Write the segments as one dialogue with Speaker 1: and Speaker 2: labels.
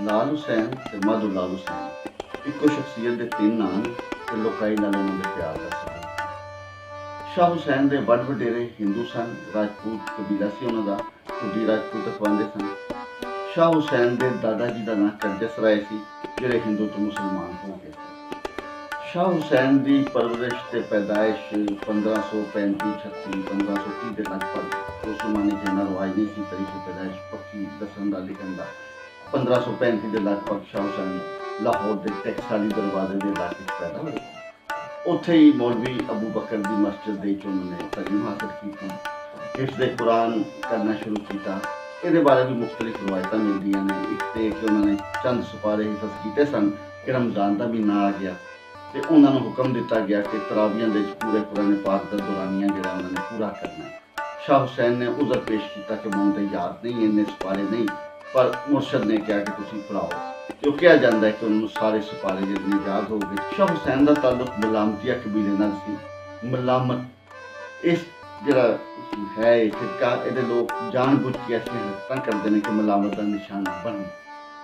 Speaker 1: लाल हुसैन ते मधु लाल हुसैन इक्को शख्सियत के तीन नाम ते लोकाई नाल उन्हां दे प्यार दा सबूत। शाह हुसैन दे बड़ वडेरे हिंदू सन, राजपूत कबीला सी उन्हां दा, खुदी राजपूत अखवांदे सन। शाह हुसैन दे दादा जी का नाम करजस राय सी, जिहड़े हिंदू तो मुसलमान हो गए। शाह हुसैन की परवरिश ते पैदाइश 1535-36 1530 के लगभग उस जमाने च इन्ना रवाज नहीं सी तरीके पैदाइश पक्की दसन का लिखन का। 1535 के लगभग शाह हुसैन लाहौर के टैक्साली दरवाजे के इलाके पैदा हुए। उत्थे ही मौलवी अबू बकर की मस्जिद दे उन्होंने तलीम हासिल की, हिफ्ज़ कुरान करना शुरू किया। ये बारे भी मुख्तलिफ रवायत मिलती हैं। एक तो कि उन्होंने चंद सुपारे हिफ्ज़ किए सन कि रमज़ान का महीना आ गया तो उन्होंने हुक्म दिता गया कि तरावियां दे पूरे कुरान पाक का दुरानिया जो उन्होंने पूरा करना है। शाह हुसैन ने उज़र पेश किया कि मैं उन्हें याद नहीं, इन्ने सुपारे नहीं, पर मुर्शद ने कहा कि तुम पढ़ाओ। तो कहा जाता है कि उन्होंने सारे सुपारे जितने याद हो गए। शाह हुसैन का ताल्लुक मलामतिया कबीले नाल सी। मलामत इस जरा है फिरका, ये लोग जानबूझ के ऐसी हरकत करते हैं कि मलामत का निशाना बन,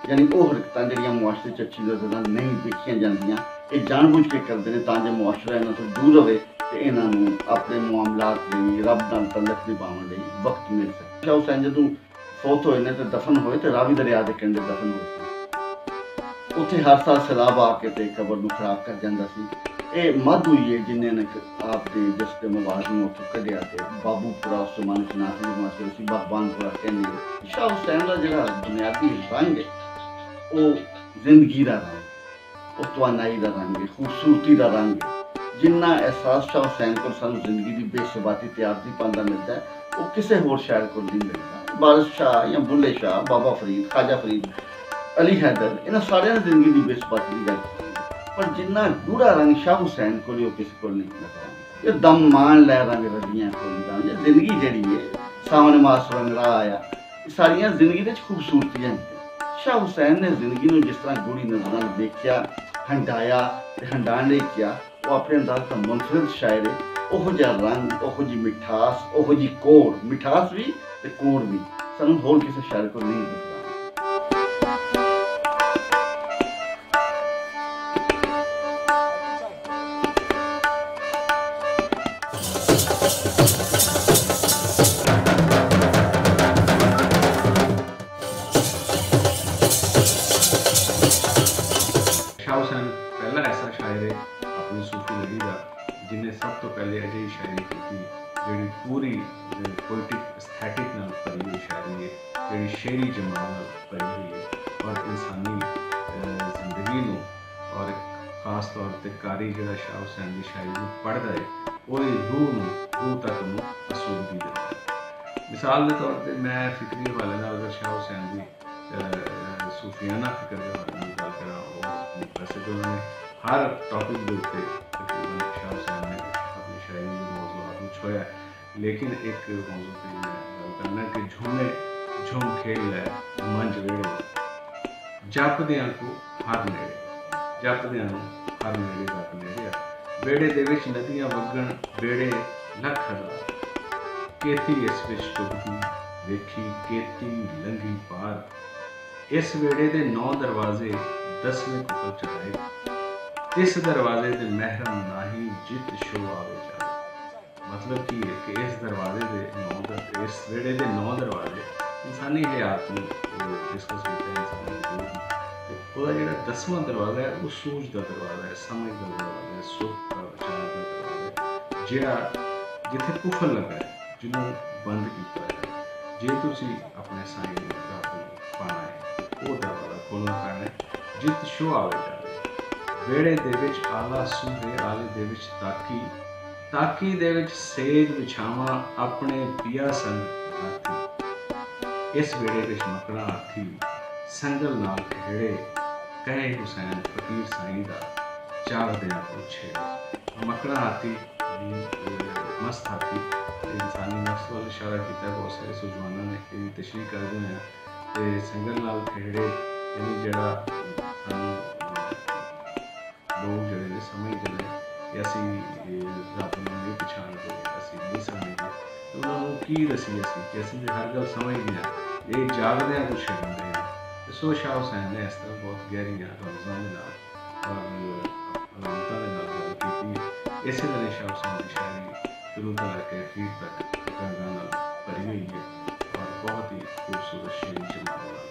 Speaker 1: यानी वो हरकत जड़ियाँ मुआशरे च अच्छी तरह नहीं देखिया जांदियां, ये जानबूझ के करते हैं ताकि मुआशरा इन्हों तो दूर रहे तो इन्हों अपने मामलात लिए रब नाल तलक निभाने लिए वक्त मिल सके। शाह हुसैन जो फौत होए ने तो दफन होए तो रावी दरिया के कंढे दफन हो, उत्थे हर साल सैलाब आके ते कबर नूं खराब कर जांदा सी। ये माधो ही है जिन्हें आपके जिसके मुबारक में उत्थों कढ़िया तो बाबूपुरा उस जमाने च नाथ हिमाचल सी, बागबानपुरा कहने। शाह हुसैन का जो बुनियादी रंग है वो जिंदगी का रंग, वो तवानाई का रंग है, खूबसूरती का रंग है। जिन्ना एहसास शाह हुसैन को सानू जिंदगी की बेसबाती त्यागी पांदा मिलता है वो किसी होर शायर को नहीं मिलता। बारिश शाह या बुल्ले शाह, बाबा फरीद, ख्वाजा फरीद, अली हैदर, इन्होंने सारे जिंदगी की बेसबाती की गल की, पर जिन्ना गूढ़ा रंग शाह हुसैन को किसी को नहीं मिलता। ये दम मान लै रंग रजियां खोलदा, ये जिंदगी जड़ी है सामने मास रंगड़ा आया, सारिया जिंदगी के खूबसूरतियां हैं। शाह हुसैन ने जिंदगी में जिस तरह गूढ़ी नजर देखा, हंडाया, हंडाण नहीं किया, वो अपने अंदाज का मुनफरिद शायर है। ओहो जिहा रंग, ओहो जी मिठास, ओहो जी कोड़, मिठास भी ते कोड़ भी सानू होर किसी शायर को नहीं मिलता।
Speaker 2: शाह हुसैन पहला ऐसा शायर है अपनी सूफी लड़ी का जिन्हें सब तो पहले अजि शायरी की जी पूरी पोइटिक एस्थेटिक नाल भरी हुई शायरी है, जी शेरी जमाल नाल भरी हुई है और इंसानी जिंदगी नूं और खास तौर पर कारी जो शाह हुसैन की शायरी पढ़ता है वो रूह तक असूलगी देता है। मिसाल के तौर पर मैं फिक्री हवाले नाल अगर शाह हुसैन की सूफियाना फिक्र के हवाले नाल गल करा, वैसे तो उन्होंने हर टॉपिक के उत्ते तकरीबन शाह हुसैन ने अपनी शायरी के मौजूद छोया, लेकिन एक मौजू पर मैं गल करना कि झूमे झूम खेल लै मंझ वेड़े, जपदियां को हर नेड़े, जपदियां हर नेड़े रब नेड़े, वेड़े दे विच नदियां वगण वेड़े लख हज़ार, केती इस विच डुबदी वेखी केती लंघी पार, इस वेड़े दे 9 दरवाजे 10वें कुफल चढ़ाए, इस दरवाजे दे महरम नाही जित शो आवे जाए। मतलब की है कि इस दरवाजे दे इस वेड़े दे 9 दरवाजे इंसानी हयात में डिस्कस किया इंसानी वजूद, वह जो 10वां दरवाजा है वो सूझ का दरवाजा है, समझ का दरवाजा है, सुख का विचार का दरवाजा है, जिहड़ा जिथे कुफल लगा है जिन्होंने बंद किया है। जे तुसी अपने साईं रब नूं पाना है वो दरवाजा खोलना पैना है, जित शो आवे जावे। वेड़े दे विच आला सूहे आले दे विच ताकी, ताकी दे विच सेज बिछावा अपने पिया संग राती, इस वेड़े विच मकड़ा हाथी संगल नाल खेड़े, कहे हुसैन फकीर साईं दा चाहदियां पूछे। मकड़ा हाथी मस्त हाथी इंसानी नफ्स वाल इशारा किया, बहुत सारे सुजवाना ने इसकी तशरीह करते हैं तो संगल नाल खेड़े यानी जरा सानू लोग जड़े समझते हैं कि असी रब नूं नहीं पछाणदे, असी नहीं समझते, तो उन्होंने की दसी असी कि असी हर गल समझते हैं, ये जागदियां कुछ छड्डदे हैं सो शाह हुसैन ने इस तरह बहुत गहरियां रमज़ां के नाल और अलामतां के नाल गल कीती। इसे तरह शाह हुसैन की शायरी शुरू तो लैके अखीर तक रंगां नाल भरी हुई है और बहुत ही खूबसूरत शेरी जमात नाल।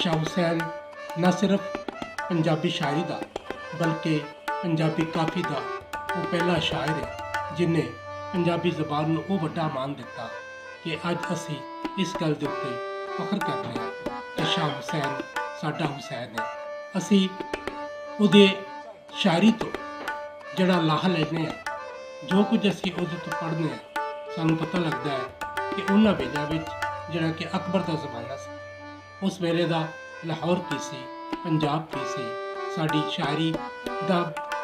Speaker 3: शाह हुसैन न सिर्फ पंजाबी शायरी का बल्कि पंजाबी काफी का वो पहला शायर है जिन्हें पंजाबी जबान को वड्डा मान दिता कि अज असी इस गल के उत्ते फख्र करते हैं कि शाह हुसैन साडा हुसैन है। असी उहदे शायरी तो जड़ा लाह लेने जो कुछ असी उहदे तो पढ़ने सानू पता लगता है कि उन्हां वेलियां विच जिहड़ा कि अकबर का जमाना सी उस वेले का लाहौर की सी, पंजाब की सी, साड़ी शायरी का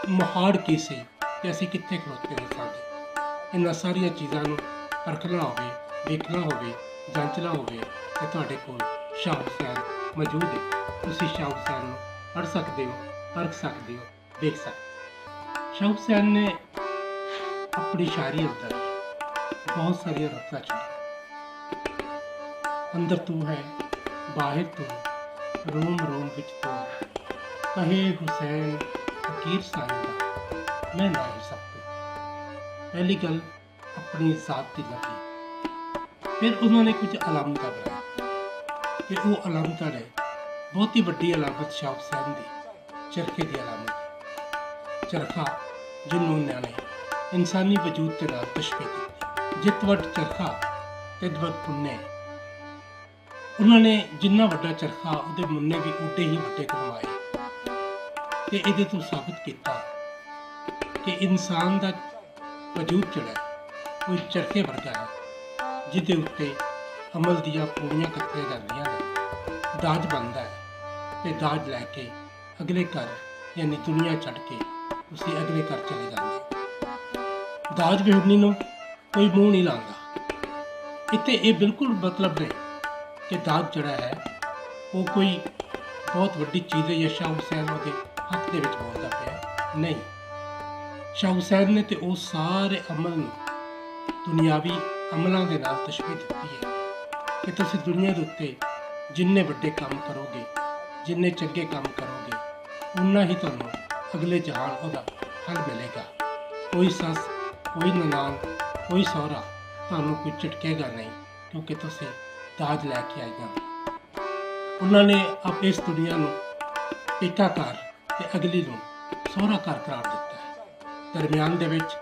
Speaker 3: मुहाड़ की सी कि असी कित्थे खलोते हुए साडे। इन्हां सारिया चीज़ों को परखना होवे, देखना होवे, जांचना होवे कि तुहाडे कोल शाह हुसैन मौजूद है। तुसी शाह हुसैन नूं पढ़ सकते हो, परख सकते हो, देख सकते हो। शाह हुसैन ने अपनी शायरी अंदर बहुत सारिया रफ्तां छड्डियां। अंदर तू है बाहर तू रोम रोम विच तू कहे हुसैन फकीर साईं मैं ना ही सब तू। पहली गल अपनी जात की लगी। फिर उन्होंने कुछ अलामत बनाई कि वो अलामत ने बहुत ही वड्डी अलामत शाह हुसैन की चरखे की अलामत। चरखा जिन्होंने उन्होंने इंसानी वजूद के नाल तशबीह दी। जित वट चरखा तित वट पुन्ने। उन्होंने जिन्ना वड्डा चरखा उहदे मुन्ने भी उड्डे ही वड्डे करवाए ते इहदे तो साबित किया कि इंसान का वजूद जिहड़ा कोई चरखे वर्गा है जिहदे उत्ते अमल दियां पूड़ियां कत्तियां जांदियां ने। दाज बनता है ते दाज लैके अगले घर यानी दुनिया छड्ड के उसी अगले घर चले जाते। दाज विहड़नी नूं कोई मूँह नहीं लांदा। इत्थे ये बिल्कुल मतलब नहीं कि दाज जड़ा है वो कोई बहुत वड्डी चीज़ है या शाह हुसैन उहदे हक दे विच बोलदा पिया नहीं। शाह हुसैन ने तो वो सारे अमल नूं दुनियावी अमलों के नाल तशबीह दी है कि तुसीं दुनिया के उत्ते जिन्ने वड्डे काम करोगे, जिन्ने चंगे काम करोगे, उन्ना ही तुहानूं अगले जहान उहदा हल मिलेगा। कोई सस, कोई ननान, कोई सहुरा तुहानूं कोई झटकेगा नहीं क्योंकि तुसीं दाज लैके आईयां। उन्होंने अब इस दुनिया नूं पेका घर ते अगली नूं सोहरा घर करार दिता है। दरम्यान दे विच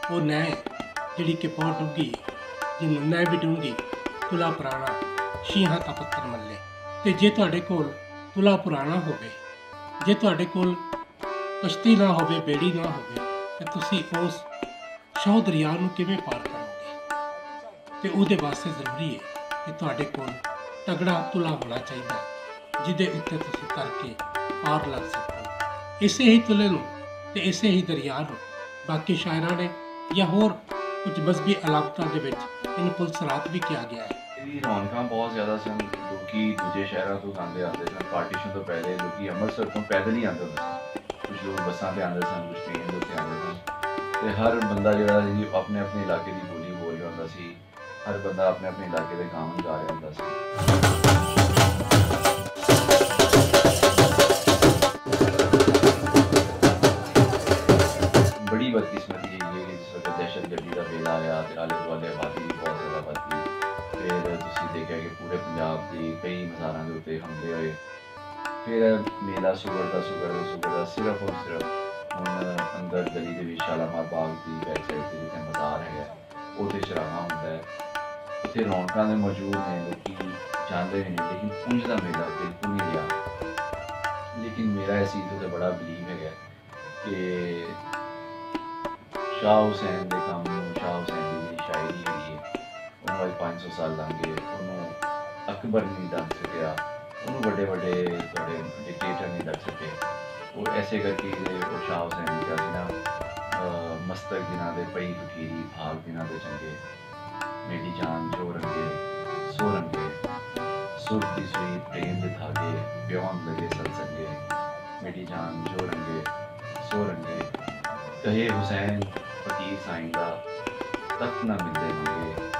Speaker 3: वो नैह जिहड़ी कि बहुत डूंगी जिन्हों नैह भी डूंगी तुला पुराना शीहां दा पत्थर मल्ले। ते जे तुहाडे कोल तुला पुराना होवे, जे तुहाडे कोल कश्ती ना होवे, बेड़ी ना होवे ते तुसीं उस शौह दरिया नूं किवें पार करोगे। ते उहदे वास्ते जरूरी है कि तुहाडे कोल तगड़ा तुला होना चाहिए जिहदे उत्ते तुसीं करके पार लग सको। इसे ही तुले नूं ते इसे ही दरिया नूं बाकी शायरां ने या होर कुछ मजहबी अलामतां दे विच इन पुलसरात भी किया गया है।
Speaker 4: ਇਹਦੀ ਰੌਣਕਾਂ ਬਹੁਤ ਜ਼ਿਆਦਾ ਸਨ। ਲੋਕੀ ਦੂਜੇ ਸ਼ਹਿਰਾਂ ਤੋਂ ਆਉਂਦੇ ਸਨ। ਪਾਰਟੀਸ਼ਨ ਤੋਂ ਪਹਿਲੇ ਲੋਕੀ ਅੰਮ੍ਰਿਤਸਰ ਤੋਂ ਪੈਦਲ ਹੀ ਆਉਂਦੇ ਹੁੰਦੇ ਸਨ। ਕੁਝ ਲੋਕ ਬੱਸਾਂ 'ਤੇ ਆਉਂਦੇ ਸਨ, ਕੁਝ ਟ੍ਰੇਨ ਦੇ ਉੱਤੇ ਆਉਂਦੇ ਸਨ ਅਤੇ ਹਰ ਬੰਦਾ ਜਿਹੜਾ ਸੀ ਆਪਣੇ ਆਪਣੇ ਇਲਾਕੇ ਦੀ ਬੋਲੀ ਬੋਲ ਰਿਹਾ ਹੁੰਦਾ ਸੀ। ਹਰ ਬੰਦਾ ਆਪਣੇ ਆਪਣੇ ਇਲਾਕੇ ਦੇ ਗਾਣੇ ਗਾ ਰਿਹਾ ਹੁੰਦਾ ਸੀ। बड़ी बदकिस्मती है ये कि जिस वक्त दहशतगर्दी का वेला आया तो आले दुआले आबादी भी बहुत ज़्यादा बढ़ गई। फिर तुसीं देखिया कि पूरे पंजाब के कई मज़ारां के उत्ते हमले होए। फिर मेला सुगड़दा सिर्फ और सिर्फ हुण अंदर गली दे विच शालामार बाग की बैक साइड ते जिथे मज़ार है उत्थे चरागां हुंदा है। उत्थे रौनकां दे मौजूद ने, लोग जाते भी नहीं, लेकिन पुंज का मेला बिल्कुल नहीं रहा। लेकिन मेरा इस चीज़ से बड़ा बिलीव है कि शाह हुसैन के काम शाह हुसैन की जी शायरी है उन्होंने 500 साल लंघ गए, उन्होंने अकबर नहीं दस सकिया, उन्होंने बड़े बड़े थोड़े डिक्टेटर नहीं दस सके। वो ऐसे करके वो शाह हुसैन ने क्या ना मस्तक दिना दे पई फकीरी भाग दिना दे चंगे मेरी जान जो रंगे सो रंगे सुरती सुई प्रेम दे धागे प्योन लगे सत्संगे मेरी जान जो रंगे सो रंगे कहे हुसैन फकीर साईं दा तख्त ना मिलदे मंगे